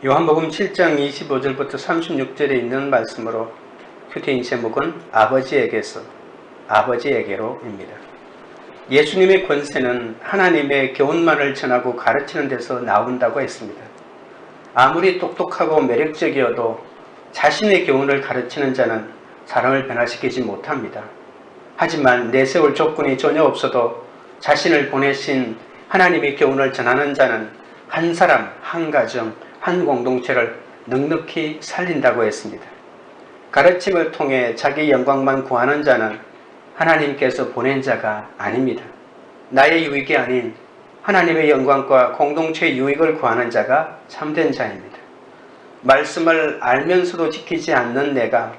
요한복음 7장 25절부터 36절에 있는 말씀으로 큐티인 제목은 아버지에게로입니다. 예수님의 권세는 하나님의 교훈만을 전하고 가르치는 데서 나온다고 했습니다. 아무리 똑똑하고 매력적이어도 자신의 교훈을 가르치는 자는 사람을 변화시키지 못합니다. 하지만 내세울 조건이 전혀 없어도 자신을 보내신 하나님의 교훈을 전하는 자는 한 사람, 한 가정, 한 공동체를 넉넉히 살린다고 했습니다. 가르침을 통해 자기 영광만 구하는 자는 하나님께서 보낸 자가 아닙니다. 나의 유익이 아닌 하나님의 영광과 공동체의 유익을 구하는 자가 참된 자입니다. 말씀을 알면서도 지키지 않는 내가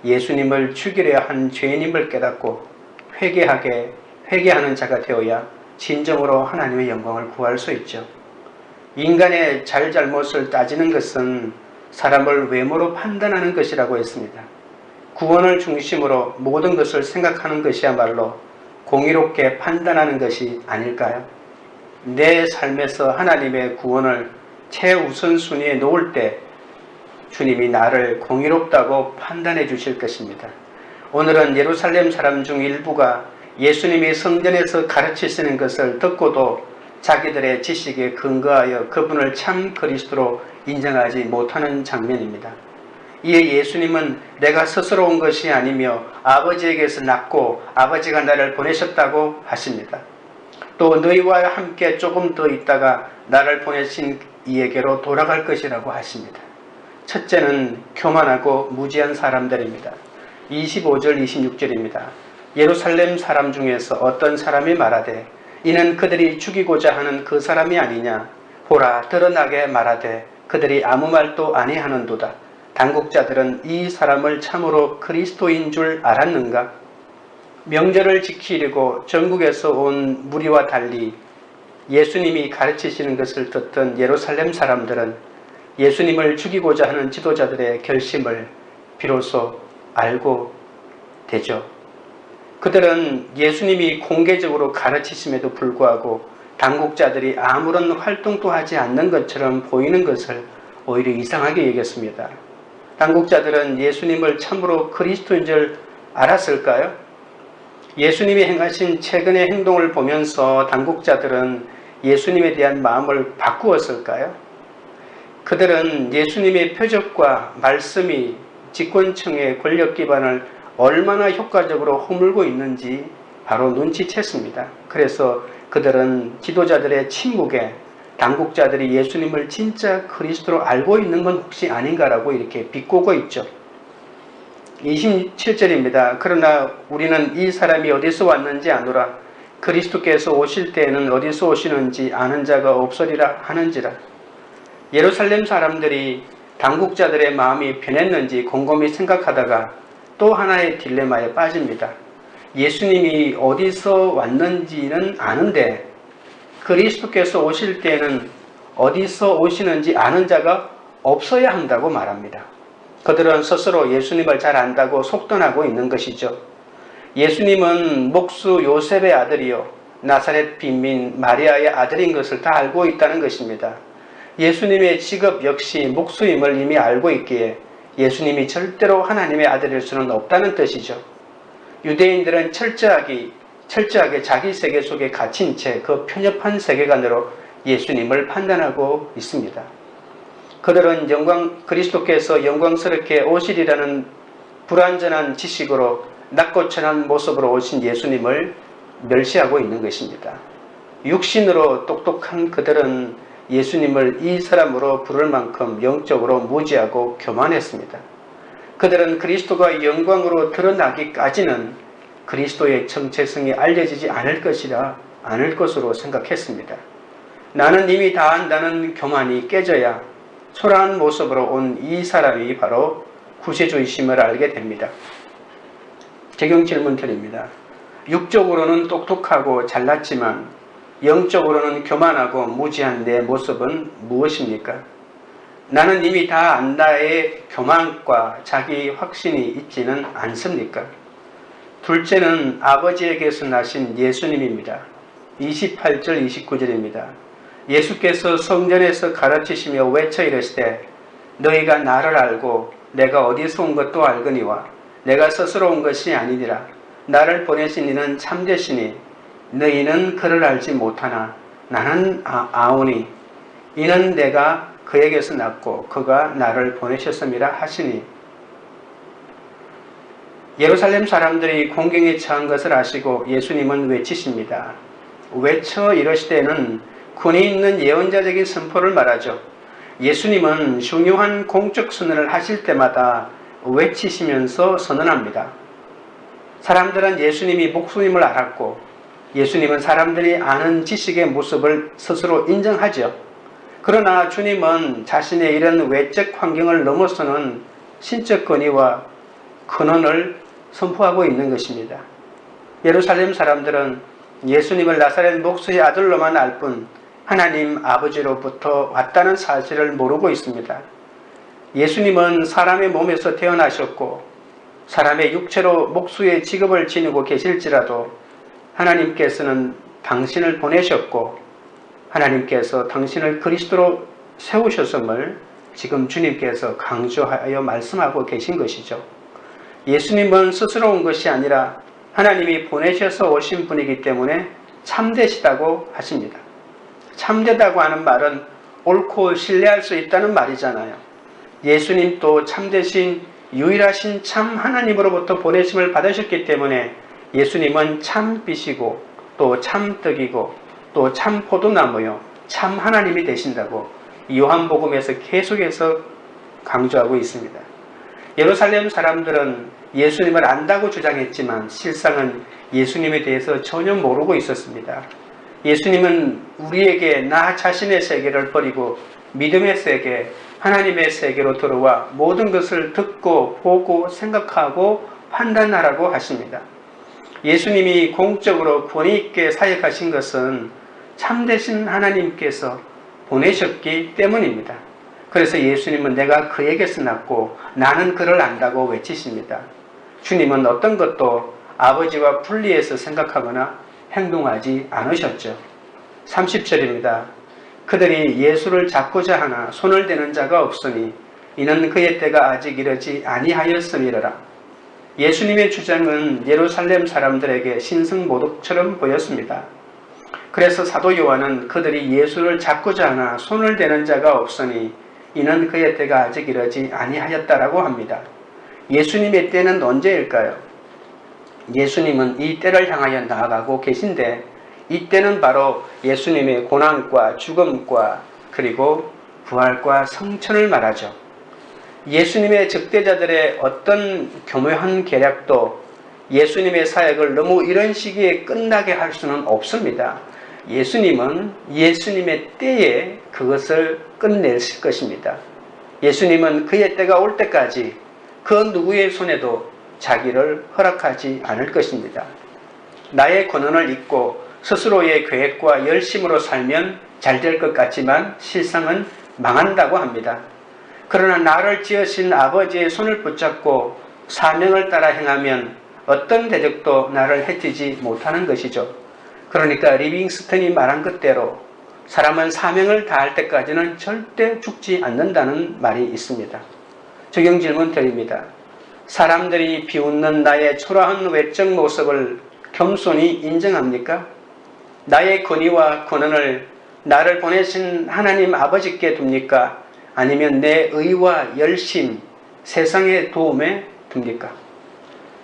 예수님을 죽이려 한 죄인임을 깨닫고 회개하는 자가 되어야 진정으로 하나님의 영광을 구할 수 있죠. 인간의 잘잘못을 따지는 것은 사람을 외모로 판단하는 것이라고 했습니다. 구원을 중심으로 모든 것을 생각하는 것이야말로 공의롭게 판단하는 것이 아닐까요? 내 삶에서 하나님의 구원을 최우선순위에 놓을 때 주님이 나를 공의롭다고 판단해 주실 것입니다. 오늘은 예루살렘 사람 중 일부가 예수님이 성전에서 가르치시는 것을 듣고도 자기들의 지식에 근거하여 그분을 참 그리스도로 인정하지 못하는 장면입니다. 이에 예수님은 내가 스스로 온 것이 아니며 아버지에게서 났고 아버지가 나를 보내셨다고 하십니다. 또 너희와 함께 조금 더 있다가 나를 보내신 이에게로 돌아갈 것이라고 하십니다. 첫째는 교만하고 무지한 사람들입니다. 25절 26절입니다. 예루살렘 사람 중에서 어떤 사람이 말하되 이는 그들이 죽이고자 하는 그 사람이 아니냐. 보라 드러나게 말하되 그들이 아무 말도 아니하는도다. 당국자들은 이 사람을 참으로 그리스도인 줄 알았는가? 명절을 지키려고 전국에서 온 무리와 달리 예수님이 가르치시는 것을 듣던 예루살렘 사람들은 예수님을 죽이고자 하는 지도자들의 결심을 비로소 알고 되죠. 그들은 예수님이 공개적으로 가르치심에도 불구하고 당국자들이 아무런 활동도 하지 않는 것처럼 보이는 것을 오히려 이상하게 여겼습니다. 당국자들은 예수님을 참으로 그리스도인 줄 알았을까요? 예수님이 행하신 최근의 행동을 보면서 당국자들은 예수님에 대한 마음을 바꾸었을까요? 그들은 예수님의 표적과 말씀이 집권층의 권력 기반을 얼마나 효과적으로 허물고 있는지 바로 눈치챘습니다. 그래서 그들은 지도자들의 침묵에 당국자들이 예수님을 진짜 그리스도로 알고 있는 건 혹시 아닌가라고 이렇게 비꼬고 있죠. 27절입니다. 그러나 우리는 이 사람이 어디서 왔는지 아노라. 그리스도께서 오실 때에는 어디서 오시는지 아는 자가 없으리라 하는지라. 예루살렘 사람들이 당국자들의 마음이 변했는지 곰곰이 생각하다가 또 하나의 딜레마에 빠집니다. 예수님이 어디서 왔는지는 아는데 그리스도께서 오실 때에는 어디서 오시는지 아는 자가 없어야 한다고 말합니다. 그들은 스스로 예수님을 잘 안다고 속단하고 있는 것이죠. 예수님은 목수 요셉의 아들이요 나사렛 빈민 마리아의 아들인 것을 다 알고 있다는 것입니다. 예수님의 직업 역시 목수임을 이미 알고 있기에 예수님이 절대로 하나님의 아들일 수는 없다는 뜻이죠. 유대인들은 철저하게 자기 세계 속에 갇힌 채 그 편협한 세계관으로 예수님을 판단하고 있습니다. 그들은 그리스도께서 영광스럽게 오시리라는 불완전한 지식으로 낮고 천한 모습으로 오신 예수님을 멸시하고 있는 것입니다. 육신으로 똑똑한 그들은 예수님을 이 사람으로 부를 만큼 영적으로 무지하고 교만했습니다. 그들은 그리스도가 영광으로 드러나기까지는 그리스도의 정체성이 알려지지 않을 것으로 생각했습니다. 나는 이미 다 안다는 교만이 깨져야 초라한 모습으로 온 이 사람이 바로 구세주이심을 알게 됩니다. 적용 질문 드립니다. 육적으로는 똑똑하고 잘났지만 영적으로는 교만하고 무지한 내 모습은 무엇입니까? 나는 이미 다 안다의 교만과 자기 확신이 있지는 않습니까? 둘째는 아버지에게서 나신 예수님입니다. 28절 29절입니다. 예수께서 성전에서 가르치시며 외쳐 이르시되 너희가 나를 알고 내가 어디서 온 것도 알거니와 내가 스스로 온 것이 아니니라. 나를 보내신 이는 참되시니 너희는 그를 알지 못하나 나는 아오니 이는 내가 그에게서 났고 그가 나를 보내셨음이라 하시니. 예루살렘 사람들이 공경에 처한 것을 아시고 예수님은 외치십니다. 외쳐 이르시되는 권위 있는 예언자적인 선포를 말하죠. 예수님은 중요한 공적 선언을 하실 때마다 외치시면서 선언합니다. 사람들은 예수님이 목수님을 알았고 예수님은 사람들이 아는 지식의 모습을 스스로 인정하죠. 그러나 주님은 자신의 이런 외적 환경을 넘어서는 신적 권위와 근원을 선포하고 있는 것입니다. 예루살렘 사람들은 예수님을 나사렛 목수의 아들로만 알 뿐 하나님 아버지로부터 왔다는 사실을 모르고 있습니다. 예수님은 사람의 몸에서 태어나셨고 사람의 육체로 목수의 직업을 지니고 계실지라도 하나님께서는 당신을 보내셨고 하나님께서 당신을 그리스도로 세우셨음을 지금 주님께서 강조하여 말씀하고 계신 것이죠. 예수님은 스스로 온 것이 아니라 하나님이 보내셔서 오신 분이기 때문에 참되시다고 하십니다. 참되다고 하는 말은 옳고 신뢰할 수 있다는 말이잖아요. 예수님도 참되신 유일하신 참 하나님으로부터 보내심을 받으셨기 때문에 예수님은 참빛이고 또 참떡이고 또 참 포도나무요 참 하나님이 되신다고 요한복음에서 계속해서 강조하고 있습니다. 예루살렘 사람들은 예수님을 안다고 주장했지만 실상은 예수님에 대해서 전혀 모르고 있었습니다. 예수님은 우리에게 나 자신의 세계를 버리고 믿음의 세계, 하나님의 세계로 들어와 모든 것을 듣고 보고 생각하고 판단하라고 하십니다. 예수님이 공적으로 권위 있게 사역하신 것은 참되신 하나님께서 보내셨기 때문입니다. 그래서 예수님은 내가 그에게서 났고 나는 그를 안다고 외치십니다. 주님은 어떤 것도 아버지와 분리해서 생각하거나 행동하지 않으셨죠. 30절입니다. 그들이 예수를 잡고자 하나 손을 대는 자가 없으니 이는 그의 때가 아직 이르지 아니하였음이라. 예수님의 주장은 예루살렘 사람들에게 신성모독처럼 보였습니다. 그래서 사도 요한은 그들이 예수를 잡고자 하나 손을 대는 자가 없으니 이는 그의 때가 아직 이르지 아니하였다라고 합니다. 예수님의 때는 언제일까요? 예수님은 이 때를 향하여 나아가고 계신데 이 때는 바로 예수님의 고난과 죽음과 그리고 부활과 성천을 말하죠. 예수님의 적대자들의 어떤 교묘한 계략도 예수님의 사역을 너무 이런 시기에 끝나게 할 수는 없습니다. 예수님은 예수님의 때에 그것을 끝내실 것입니다. 예수님은 그의 때가 올 때까지 그 누구의 손에도 자기를 허락하지 않을 것입니다. 나의 권한을 잊고 스스로의 계획과 열심으로 살면 잘 될 것 같지만 실상은 망한다고 합니다. 그러나 나를 지으신 아버지의 손을 붙잡고 사명을 따라 행하면 어떤 대적도 나를 해치지 못하는 것이죠. 그러니까 리빙스턴이 말한 것대로 사람은 사명을 다할 때까지는 절대 죽지 않는다는 말이 있습니다. 적용 질문 드립니다. 사람들이 비웃는 나의 초라한 외적 모습을 겸손히 인정합니까? 나의 권위와 권한을 나를 보내신 하나님 아버지께 둡니까? 아니면 내 의와 열심, 세상의 도움에 둡니까?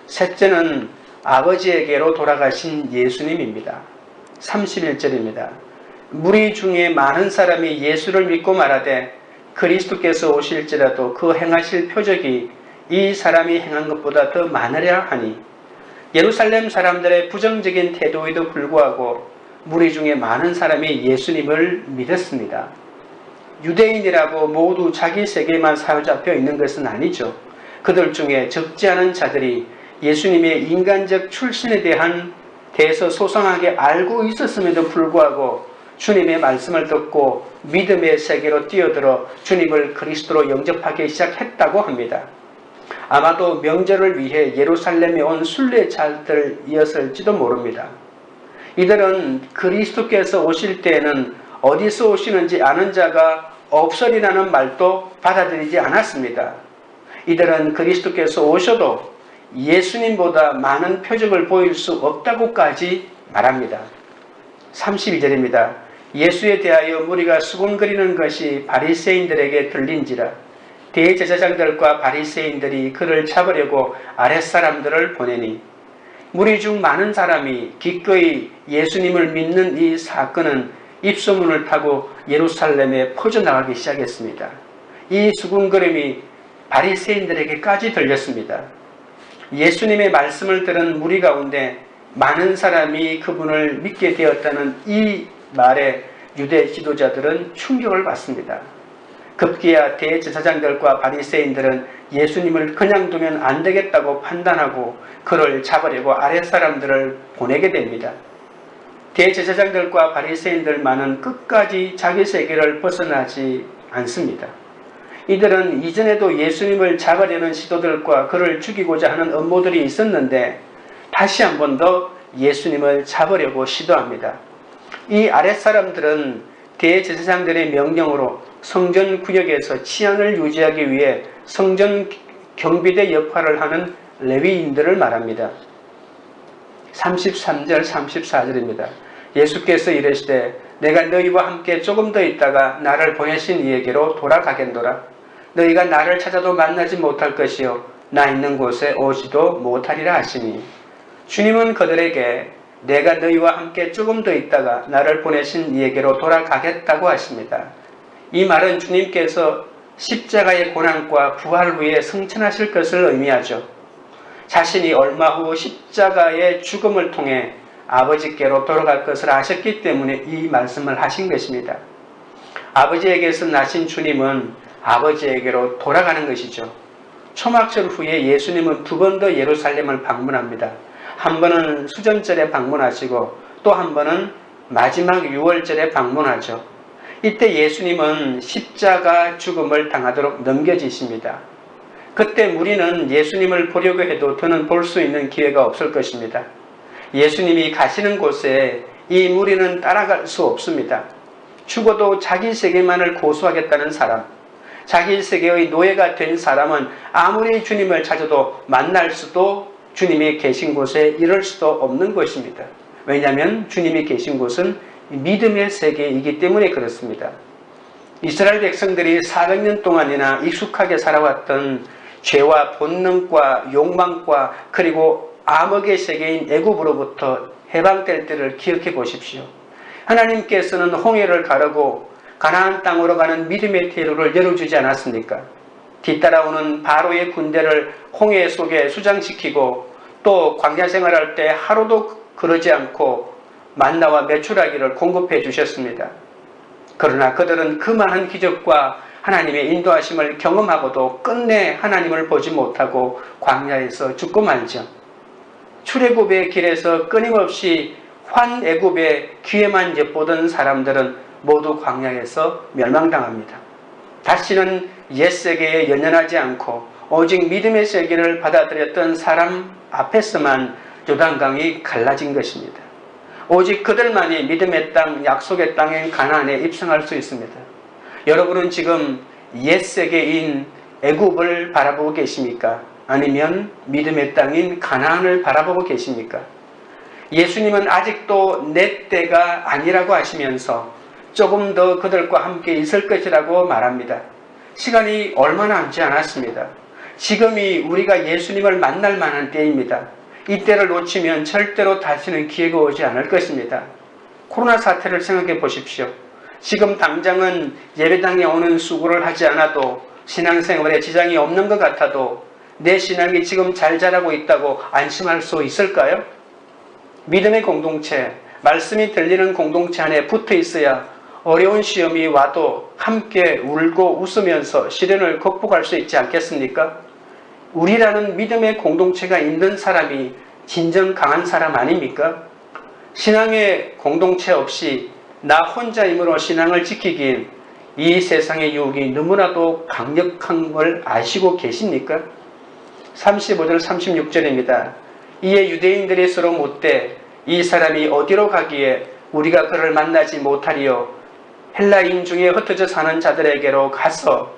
셋째는 아버지에게로 돌아가신 예수님입니다. 31절입니다. 무리 중에 많은 사람이 예수를 믿고 말하되 그리스도께서 오실지라도 그 행하실 표적이 이 사람이 행한 것보다 더 많으랴 하니. 예루살렘 사람들의 부정적인 태도에도 불구하고 무리 중에 많은 사람이 예수님을 믿었습니다. 유대인이라고 모두 자기 세계만 사로잡혀 있는 것은 아니죠. 그들 중에 적지 않은 자들이 예수님의 인간적 출신에 대해서 소상하게 알고 있었음에도 불구하고 주님의 말씀을 듣고 믿음의 세계로 뛰어들어 주님을 그리스도로 영접하기 시작했다고 합니다. 아마도 명절을 위해 예루살렘에 온 순례자들이었을지도 모릅니다. 이들은 그리스도께서 오실 때에는 어디서 오시는지 아는 자가 없으리라는 말도 받아들이지 않았습니다. 이들은 그리스도께서 오셔도 예수님보다 많은 표적을 보일 수 없다고까지 말합니다. 32절입니다. 예수에 대하여 무리가 수군거리는 것이 바리새인들에게 들린지라 대제사장들과 바리새인들이 그를 잡으려고 아랫사람들을 보내니 무리 중 많은 사람이 기꺼이 예수님을 믿는 이 사건은 입소문을 타고 예루살렘에 퍼져나가기 시작했습니다. 이 수군거림이 바리새인들에게까지 들렸습니다. 예수님의 말씀을 들은 무리 가운데 많은 사람이 그분을 믿게 되었다는 이 말에 유대 지도자들은 충격을 받습니다. 급기야 대제사장들과 바리새인들은 예수님을 그냥 두면 안 되겠다고 판단하고 그를 잡으려고 아랫사람들을 보내게 됩니다. 대제사장들과 바리새인들만은 끝까지 자기 세계를 벗어나지 않습니다. 이들은 이전에도 예수님을 잡으려는 시도들과 그를 죽이고자 하는 음모들이 있었는데 다시 한 번 더 예수님을 잡으려고 시도합니다. 이 아랫사람들은 대제사장들의 명령으로 성전 구역에서 치안을 유지하기 위해 성전 경비대 역할을 하는 레위인들을 말합니다. 33절 34절입니다. 예수께서 이르시되 내가 너희와 함께 조금 더 있다가 나를 보내신 이에게로 돌아가겠노라. 너희가 나를 찾아도 만나지 못할 것이요 나 있는 곳에 오지도 못하리라 하시니 주님은 그들에게 내가 너희와 함께 조금 더 있다가 나를 보내신 이에게로 돌아가겠다고 하십니다. 이 말은 주님께서 십자가의 고난과 부활 후에 승천하실 것을 의미하죠. 자신이 얼마 후 십자가의 죽음을 통해 아버지께로 돌아갈 것을 아셨기 때문에 이 말씀을 하신 것입니다. 아버지에게서 나신 주님은 아버지에게로 돌아가는 것이죠. 초막절 후에 예수님은 두 번 더 예루살렘을 방문합니다. 한 번은 수전절에 방문하시고 또 한 번은 마지막 6월절에 방문하죠. 이때 예수님은 십자가 죽음을 당하도록 넘겨지십니다. 그때 무리는 예수님을 보려고 해도 더는 볼 수 있는 기회가 없을 것입니다. 예수님이 가시는 곳에 이 무리는 따라갈 수 없습니다. 죽어도 자기 세계만을 고수하겠다는 사람, 자기 세계의 노예가 된 사람은 아무리 주님을 찾아도 만날 수도 주님이 계신 곳에 이를 수도 없는 것입니다. 왜냐하면 주님이 계신 곳은 믿음의 세계이기 때문에 그렇습니다. 이스라엘 백성들이 400년 동안이나 익숙하게 살아왔던 죄와 본능과 욕망과 그리고 암흑의 세계인 애굽으로부터 해방될 때를 기억해 보십시오. 하나님께서는 홍해를 가르고 가나안 땅으로 가는 믿음의 대로를 열어주지 않았습니까? 뒤따라오는 바로의 군대를 홍해 속에 수장시키고 또 광야 생활할 때 하루도 그러지 않고 만나와 메추라기를 공급해 주셨습니다. 그러나 그들은 그 많은 기적과 하나님의 인도하심을 경험하고도 끝내 하나님을 보지 못하고 광야에서 죽고 말죠. 출애굽의 길에서 끊임없이 환애굽의 기회만 엿보던 사람들은 모두 광야에서 멸망당합니다. 다시는 옛세계에 연연하지 않고 오직 믿음의 세계를 받아들였던 사람 앞에서만 요단강이 갈라진 것입니다. 오직 그들만이 믿음의 땅, 약속의 땅인 가나안에 입성할 수 있습니다. 여러분은 지금 옛세계인 애굽을 바라보고 계십니까? 아니면 믿음의 땅인 가나안을 바라보고 계십니까? 예수님은 아직도 내 때가 아니라고 하시면서 조금 더 그들과 함께 있을 것이라고 말합니다. 시간이 얼마 남지 않았습니다. 지금이 우리가 예수님을 만날 만한 때입니다. 이때를 놓치면 절대로 다시는 기회가 오지 않을 것입니다. 코로나 사태를 생각해 보십시오. 지금 당장은 예배당에 오는 수고를 하지 않아도 신앙생활에 지장이 없는 것 같아도 내 신앙이 지금 잘 자라고 있다고 안심할 수 있을까요? 믿음의 공동체, 말씀이 들리는 공동체 안에 붙어 있어야 어려운 시험이 와도 함께 울고 웃으면서 시련을 극복할 수 있지 않겠습니까? 우리라는 믿음의 공동체가 있는 사람이 진정 강한 사람 아닙니까? 신앙의 공동체 없이 나 혼자임으로 신앙을 지키기엔 이 세상의 유혹이 너무나도 강력한 걸 아시고 계십니까? 35절 36절입니다. 이에 유대인들이 서로 묻되 이 사람이 어디로 가기에 우리가 그를 만나지 못하리요? 헬라인 중에 흩어져 사는 자들에게로 가서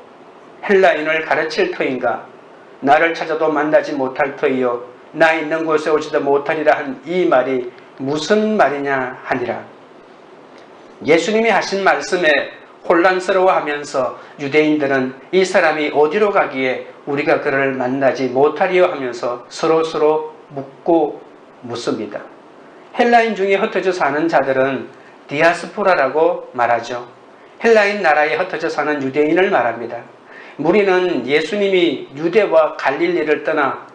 헬라인을 가르칠 터인가? 나를 찾아도 만나지 못할 터이요 나 있는 곳에 오지도 못하리라 한 이 말이 무슨 말이냐 하니라. 예수님이 하신 말씀에 혼란스러워하면서 유대인들은 이 사람이 어디로 가기에 우리가 그를 만나지 못하리요 하면서 서로 묻고 묻습니다. 헬라인 중에 흩어져 사는 자들은 디아스포라라고 말하죠. 헬라인 나라에 흩어져 사는 유대인을 말합니다. 무리는 예수님이 유대와 갈릴리를 떠나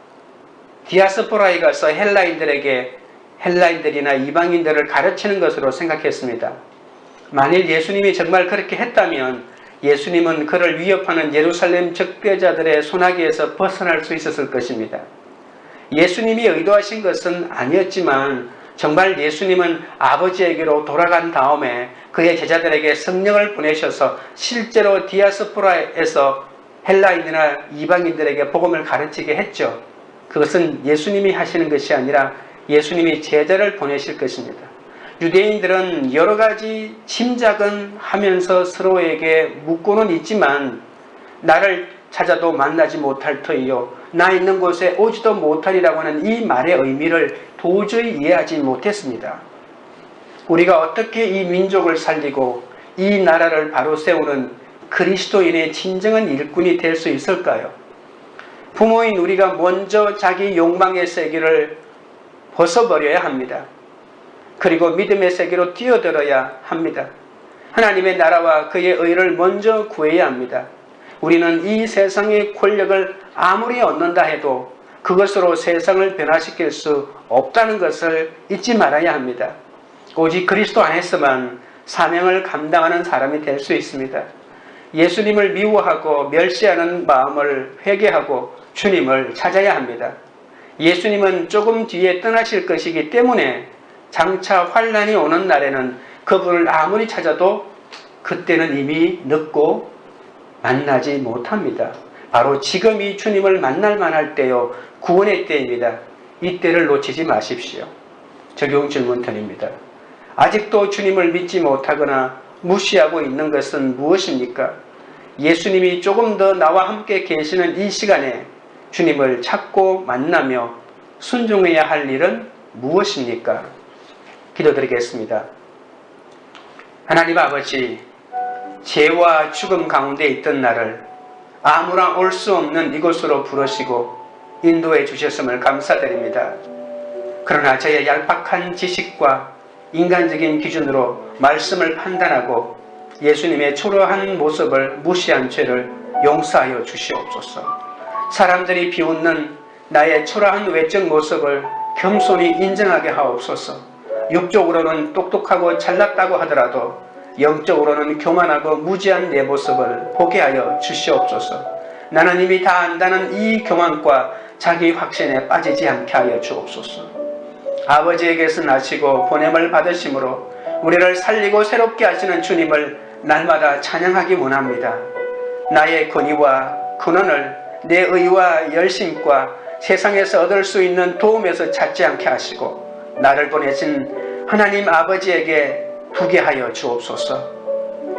디아스포라에 가서 헬라인들이나 이방인들을 가르치는 것으로 생각했습니다. 만일 예수님이 정말 그렇게 했다면 예수님은 그를 위협하는 예루살렘 적대자들의 손아귀에서 벗어날 수 있었을 것입니다. 예수님이 의도하신 것은 아니었지만 정말 예수님은 아버지에게로 돌아간 다음에 그의 제자들에게 성령을 보내셔서 실제로 디아스포라에서 헬라인이나 이방인들에게 복음을 가르치게 했죠. 그것은 예수님이 하시는 것이 아니라 예수님이 제자를 보내실 것입니다. 유대인들은 여러 가지 짐작은 하면서 서로에게 묻고는 있지만 나를 찾아도 만나지 못할 터이요 나 있는 곳에 오지도 못하리라고 하는 이 말의 의미를 도저히 이해하지 못했습니다. 우리가 어떻게 이 민족을 살리고 이 나라를 바로 세우는 그리스도인의 진정한 일꾼이 될 수 있을까요? 부모인 우리가 먼저 자기 욕망의 세계를 벗어버려야 합니다. 그리고 믿음의 세계로 뛰어들어야 합니다. 하나님의 나라와 그의 의를 먼저 구해야 합니다. 우리는 이 세상의 권력을 아무리 얻는다 해도 그것으로 세상을 변화시킬 수 없다는 것을 잊지 말아야 합니다. 오직 그리스도 안에서만 사명을 감당하는 사람이 될 수 있습니다. 예수님을 미워하고 멸시하는 마음을 회개하고 주님을 찾아야 합니다. 예수님은 조금 뒤에 떠나실 것이기 때문에 장차 환난이 오는 날에는 그분을 아무리 찾아도 그때는 이미 늦고 만나지 못합니다. 바로 지금이 주님을 만날 만할 때요 구원의 때입니다. 이 때를 놓치지 마십시오. 적용 질문 드립니다. 아직도 주님을 믿지 못하거나 무시하고 있는 것은 무엇입니까? 예수님이 조금 더 나와 함께 계시는 이 시간에 주님을 찾고 만나며 순종해야 할 일은 무엇입니까? 기도드리겠습니다. 하나님 아버지, 죄와 죽음 가운데 있던 나를 아무나 올 수 없는 이곳으로 부르시고 인도해 주셨음을 감사드립니다. 그러나 저의 얄팍한 지식과 인간적인 기준으로 말씀을 판단하고 예수님의 초라한 모습을 무시한 죄를 용서하여 주시옵소서. 사람들이 비웃는 나의 초라한 외적 모습을 겸손히 인정하게 하옵소서. 육적으로는 똑똑하고 잘났다고 하더라도 영적으로는 교만하고 무지한 내 모습을 보게 하여 주시옵소서. 나는 이미 다 안다는 이 교만과 자기 확신에 빠지지 않게 하여 주옵소서. 아버지에게서 나시고 보냄을 받으심으로 우리를 살리고 새롭게 하시는 주님을 날마다 찬양하기 원합니다. 나의 권위와 근원을 내 의와 열심과 세상에서 얻을 수 있는 도움에서 찾지 않게 하시고 나를 보내신 하나님 아버지에게 두게 하여 주옵소서.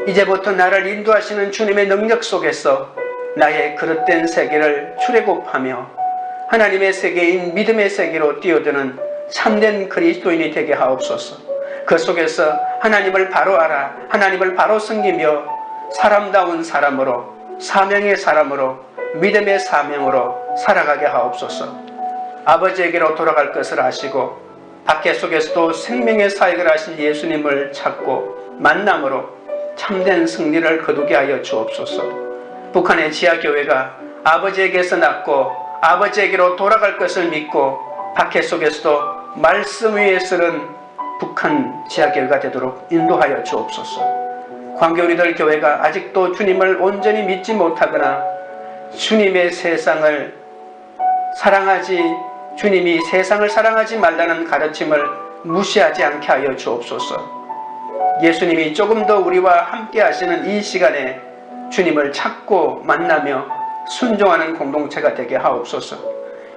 이제부터 나를 인도하시는 주님의 능력 속에서 나의 그릇된 세계를 출애굽하며 하나님의 세계인 믿음의 세계로 뛰어드는 참된 그리스도인이 되게 하옵소서. 그 속에서 하나님을 바로 알아 하나님을 바로 섬기며 사람다운 사람으로 사명의 사람으로 믿음의 사명으로 살아가게 하옵소서. 아버지에게로 돌아갈 것을 아시고 박해 속에서도 생명의 사역을 하신 예수님을 찾고 만남으로 참된 승리를 거두게 하여 주옵소서. 북한의 지하교회가 아버지에게서 났고 아버지에게로 돌아갈 것을 믿고 박해 속에서도 말씀 위에 서는 북한 지하교회가 되도록 인도하여 주옵소서. 광교리들 교회가 아직도 주님을 온전히 믿지 못하거나 주님의 세상을 사랑하지 주님이 세상을 사랑하지 말라는 가르침을 무시하지 않게 하여 주옵소서. 예수님이 조금 더 우리와 함께 하시는 이 시간에 주님을 찾고 만나며 순종하는 공동체가 되게 하옵소서.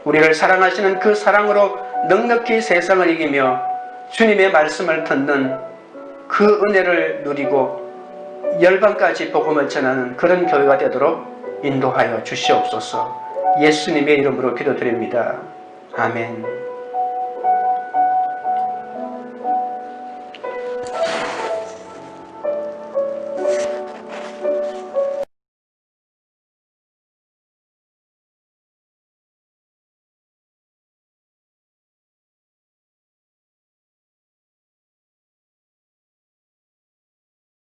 우리를 사랑하시는 그 사랑으로 넉넉히 세상을 이기며 주님의 말씀을 듣는 그 은혜를 누리고 열방까지 복음을 전하는 그런 교회가 되도록 인도하여 주시옵소서. 예수님의 이름으로 기도드립니다. 아멘.